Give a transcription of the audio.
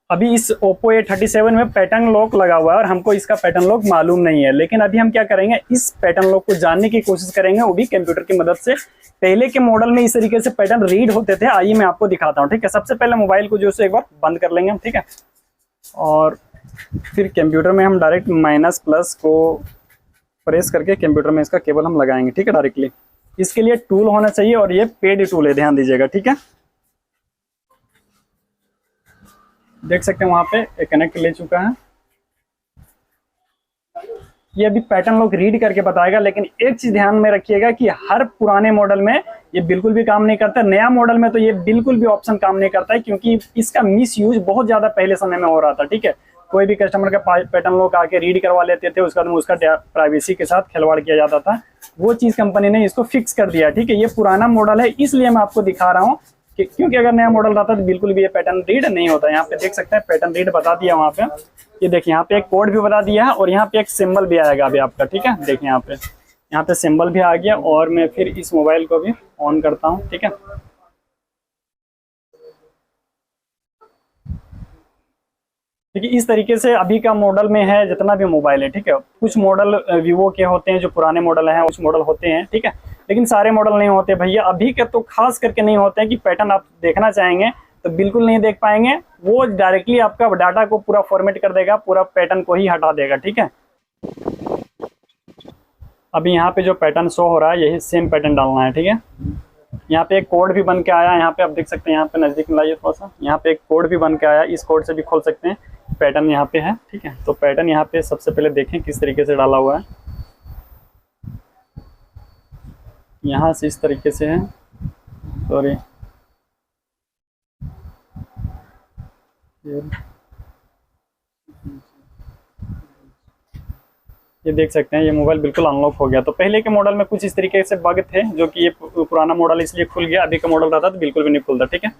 अभी इस Oppo A37 में पैटर्न लॉक लगा हुआ है और हमको इसका पैटर्न लॉक मालूम नहीं है, लेकिन अभी हम क्या करेंगे, इस पैटर्न लॉक को जानने की कोशिश करेंगे, वो भी कंप्यूटर की मदद से। पहले के मॉडल में इस तरीके से पैटर्न रीड होते थे, आइए मैं आपको दिखाता हूँ। ठीक है, सबसे पहले मोबाइल को जो है एक बार बंद कर लेंगे हम। ठीक है, और फिर कंप्यूटर में हम डायरेक्ट माइनस प्लस को प्रेस करके कंप्यूटर में इसका केबल हम लगाएंगे। ठीक है, डायरेक्टली। इसके लिए टूल होना चाहिए और ये पेड टूल है, ध्यान दीजिएगा। ठीक है, देख सकते हैं वहां पे कनेक्ट ले चुका है। ये अभी पैटर्न लॉक रीड करके बताएगा, लेकिन एक चीज ध्यान में रखिएगा कि हर पुराने मॉडल में ये बिल्कुल भी काम नहीं करता। नया मॉडल में तो ये बिल्कुल भी ऑप्शन काम नहीं करता है, क्योंकि इसका मिस यूज बहुत ज्यादा पहले समय में हो रहा था। ठीक है, कोई भी कस्टमर का पैटर्न लॉक आके रीड करवा लेते थे, उसका प्राइवेसी के साथ खिलवाड़ किया जाता था। वो चीज कंपनी ने इसको फिक्स कर दिया। ठीक है, ये पुराना मॉडल है, इसलिए मैं आपको दिखा रहा हूँ, क्योंकि अगर नया मॉडल रहता तो बिल्कुल भी ये पैटर्न रीड नहीं होता। यहाँ पे देख सकते हैं पैटर्न रीड बता दिया वहाँ पे। ये देखिए यहाँ पे एक कोड भी बता दिया है और यहाँ पे एक सिंबल भी आएगा अभी आपका। ठीक है, देखिए यहाँ पे सिंबल भी आ गया। और मैं फिर इस मोबाइल को भी ऑन करता हूँ। ठीक है, देखिए इस तरीके से अभी का मॉडल में है जितना भी मोबाइल है। ठीक है, कुछ मॉडल वीवो के होते हैं जो पुराने मॉडल हैं, कुछ मॉडल होते हैं। ठीक है, लेकिन सारे मॉडल नहीं होते भैया। अभी के तो खास करके नहीं होते हैं कि पैटर्न आप देखना चाहेंगे तो बिल्कुल नहीं देख पाएंगे। वो डायरेक्टली आपका डाटा को पूरा फॉर्मेट कर देगा, पूरा पैटर्न को ही हटा देगा। ठीक है, अभी यहाँ पे जो पैटर्न शो हो रहा है यही सेम पैटर्न डालना है। ठीक है, यहाँ पे एक कोड भी बन के आया है। यहाँ पे आप देख सकते हैं, यहाँ पे नजदीक में लाइए थोड़ा सा। यहाँ पे एक कोड भी बन के आया, इस कोड से भी खोल सकते हैं। पैटर्न यहाँ पे है। ठीक है, तो पैटर्न यहाँ पे सबसे पहले देखें किस तरीके से डाला हुआ है। यहाँ से इस तरीके से है, सॉरी ये देख सकते हैं ये मोबाइल बिल्कुल अनलॉक हो गया। तो पहले के मॉडल में कुछ इस तरीके से बग थे, जो कि ये पुराना मॉडल इसलिए खुल गया। अभी का मॉडल रहता तो बिल्कुल भी नहीं खुलता। ठीक है।